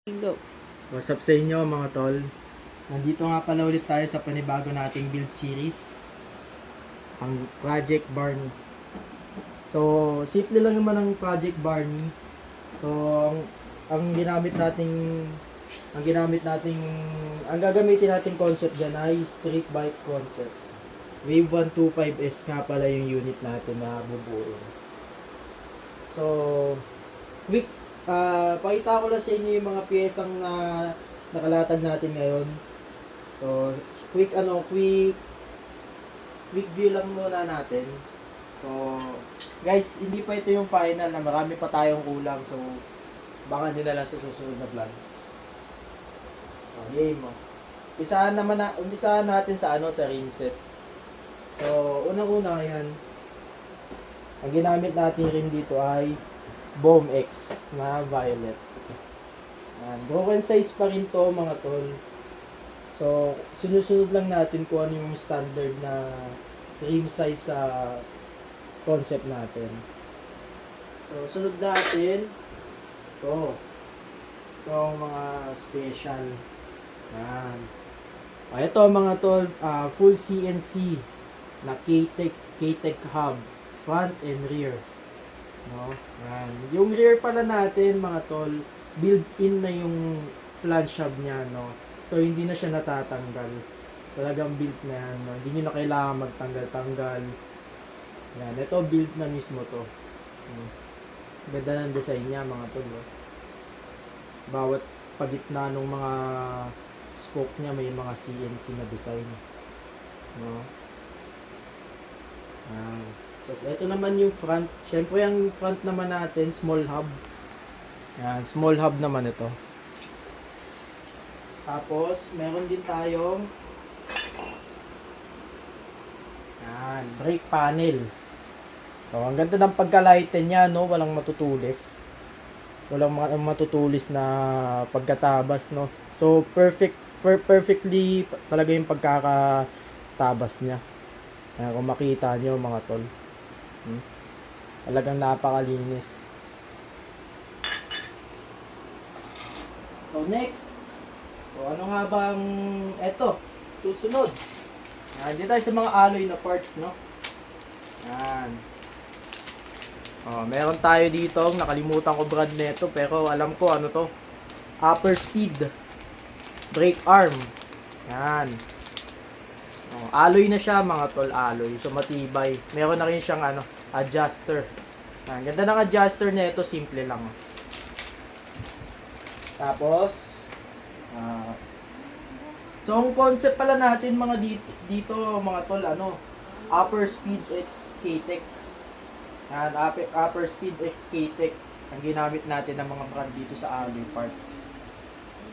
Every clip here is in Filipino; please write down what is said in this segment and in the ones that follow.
Go. What's up sa inyo mga tol? Nandito nga pala ulit tayo sa panibago nating build series, ang Project Barney. So, simple lang naman ang Project Barney. So, ang ang gagamitin nating concept dyan ay street bike concept. Wave 125S nga pala yung unit natin na bubuo. So, quick pakita ko lang sa inyo yung mga piyesang na nakalatag natin ngayon. So, quick view lang muna natin. So, guys, hindi pa ito yung final na marami pa tayong kulang. So, baka nyo na lang sa susunod na vlog. Game mo. Umpisahan natin sa sa rim set. So, unang-una yan. Ang ginamit natin rim dito ay Boom X na violet. Broken size pa rin to mga tol. So, sinusunod lang natin kung ano yung standard na rim size sa concept natin. So, sunod natin ito. Ito ang mga special. Yan. Ito mga tol, full CNC na K-Tech hub, front and rear. No? Yan. Yung rear pala natin mga tol, built-in na yung flange hub niya, no? So hindi na siya natatanggal. Talagang built na yan, no? Hindi nyo na kailangan magtanggal-tanggal. Yan, ito built na mismo to. Ganda ng design niya mga tol, no? Bawat pagitna ng mga spoke niya may mga CNC na design, no? Yan. So, ito naman yung front. Siyempre, yung front naman natin, small hub. Yan, small hub naman ito. Tapos, meron din tayong yan, brake panel. So, ang ganda ng pagka-lighten niya, no? Walang matutulis. Walang matutulis na pagkatabas, no? So, perfectly talaga yung pagkakatabas niya. Ayan, kung makita nyo mga tol. Talagang napakalinis. So next, ano nga bang eto? Susunod. Yan, dito tayo sa mga alloy na parts, no? Yan. Meron tayo dito, nakalimutan ko brand nito pero alam ko ano to. Upper speed brake arm. Yan. Alloy na siya mga tol, alloy. So matibay. Meron na rin siyang adjuster. Ganda ng adjuster na ito, simple lang. Tapos so ang concept pala natin mga dito mga tol, upper speed X K-Tech. Upper speed X K-Tech ang ginamit natin ng mga brand dito sa alloy parts.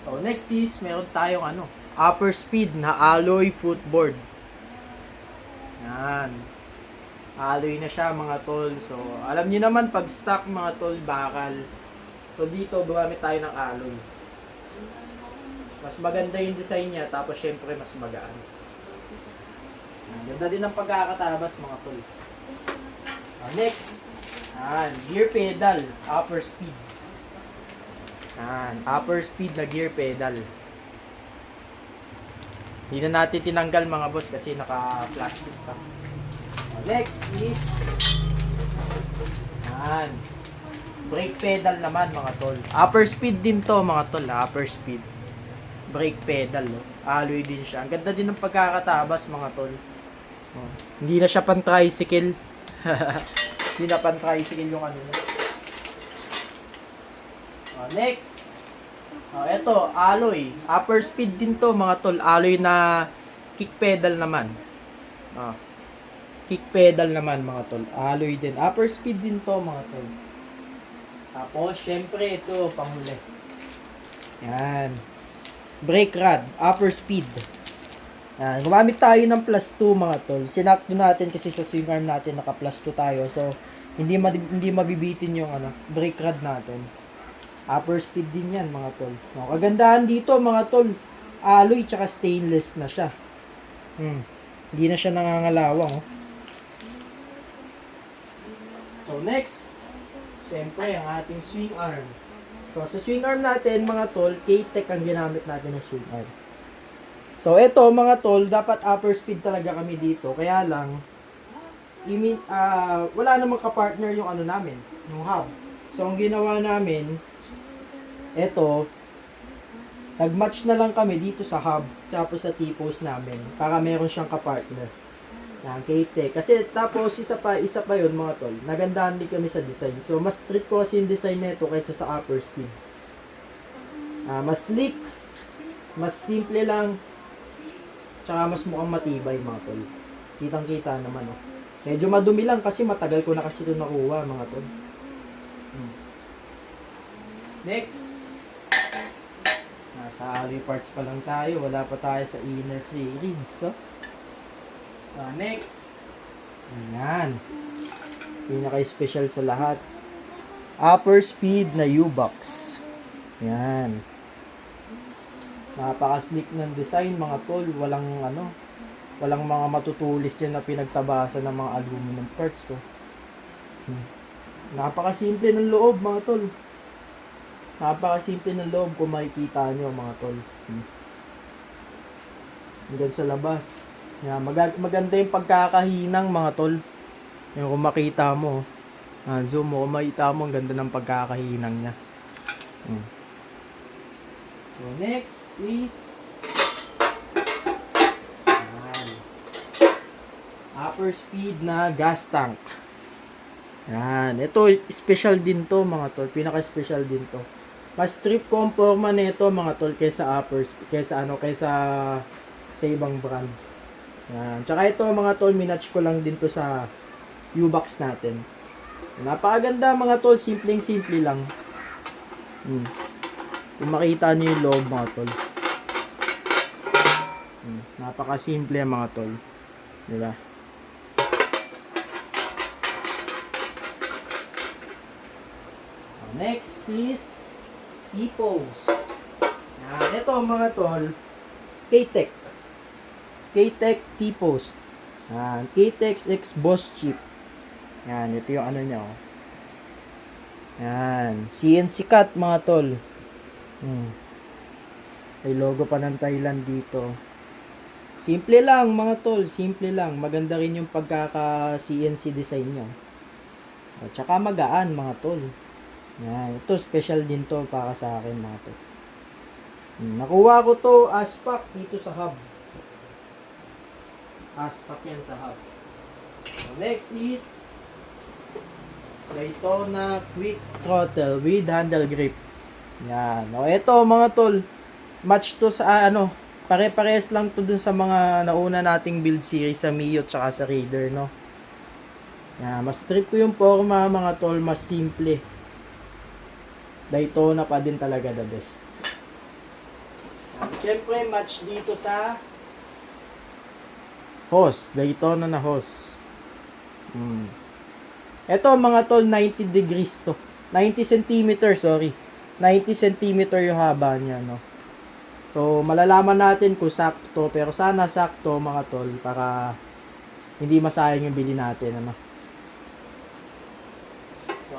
So next is meron tayong upper speed na alloy footboard. Yan. Alloy na siya mga tol. So, alam niyo naman pag stock mga tol, bakal. So, dito gumamit tayo ng alloy. Mas maganda yung design niya, tapos syempre mas magaan. Ganda din ang pagkakatabas mga tol. Next, gear pedal, upper speed. Upper speed na gear pedal. Hindi na natin tinanggal mga boss kasi naka-plastic pa. Next is brake pedal naman mga tol. Upper speed din to mga tol, upper speed. Brake pedal, alloy din siya. Ang ganda din ng pagkakatabas mga tol. Hindi na siya pan-tricycle. Hindi na pan-tricycle yung niya. Next, eto, alloy. Upper speed din to mga tol. Alloy na kick pedal naman. Kick pedal naman mga tol. Alloy din. Upper speed din to mga tol. Tapos, syempre ito, panghuli. Yan. Brake rod. Upper speed. Yan. Gumamit tayo ng plus 2 mga tol. Sinakto natin kasi sa swing arm natin naka plus 2 tayo. So, hindi mabibitin yung brake rod natin. Upper speed din yan mga tol. Kagandahan dito mga tol, alloy tsaka stainless na siya. Hindi na siya nangangalawang. So next, syempre ang ating swing arm. So, sa swing arm natin, mga tol, K-Tech ang ginamit natin na swing arm. So, ito, mga tol, dapat upper speed talaga kami dito. Kaya lang, wala namang kapartner yung ano namin, yung hub. So, ang ginawa namin, ito, nag-match na lang kami dito sa hub, tapos sa T-post namin, para meron siyang kapartner. Yan, K-Tech. Kasi tapos isa pa yun mga tol. Nagandahan din kami sa design. So mas strict ko kasi yung design nito kaysa sa upper speed. Mas sleek, mas simple lang, tsaka mas mukhang matibay mga tol. Kitang-kita naman oh. Medyo madumi lang kasi matagal ko na kasi ito nakuha mga tol. Next. Nasa alloy parts pa lang tayo. Wala pa tayo sa inner fairings. So. Next. Ayan. Pinaka-special sa lahat. Upper speed na U-box. Ayan. Napaka-sleek ng design mga tol. Walang mga matutulis dyan na pinagtabasan ng mga aluminum parts ko. Napaka-simple ng loob mga tol. Napaka-simple ng loob kung makikita nyo mga tol. Hanggang sa labas. Yeah, maganda yung pagkakahinang mga tol. Yung kung makita mo, zoom mo, kung makita mo, ang ganda ng pagkakahinang niya. So next is upper speed na gas tank. Yan, ito special din to mga tol, pinaka-special din to. Mas strip conforma nito mga tol kaysa upper speed, kaysa sa ibang brand. Yan. Tsaka ito mga tol, minatch ko lang din to sa U-box natin. Napakaganda mga tol, simpleng-simple lang. Kung makita niyo yung loob mga tol. Napakasimple mga tol. Diba? Next is T-post. Yan. Ito mga tol, K-Tech. K-Tech T-post. Yan. K-Tech X Boss Chip. Yan. Ito yung ano niya. Oh. Yan. CNC cut mga tol. May logo pa ng Thailand dito. Simple lang mga tol. Simple lang. Maganda rin yung pagkaka-CNC design niya. At saka magaan mga tol. Yan. Ito special din to para sa akin mga tol. Nakuha ko to as pack dito sa hub. Aspak yan sa hub. So, next is Daytona Quick Throttle with handle grip. Yan. O, ito mga tol. Match to sa pare-pares lang to dun sa mga nauna nating build series sa Mio tsaka sa Raider, no? Yan. Mas strip ko yung forma mga tol. Mas simple. Daytona pa din talaga the best. Siyempre, match dito sa hose, Daytona na hose. Ito mga tol, 90 degrees to. 90 cm, sorry. 90 cm yung haba niya, no. So, malalaman natin kung sakto, pero sana sakto mga tol para hindi masayang yung bili natin, ano. So,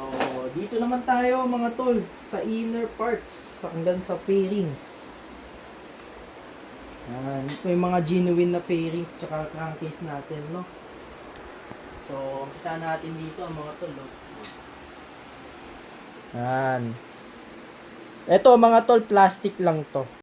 dito naman tayo mga tol sa inner parts hanggang sa fairings. Yan, ito yung mga genuine na fairings tsaka crankcase natin, no? So, umpisa natin dito mga tol, no? Yan. Ito mga tol, plastic lang to.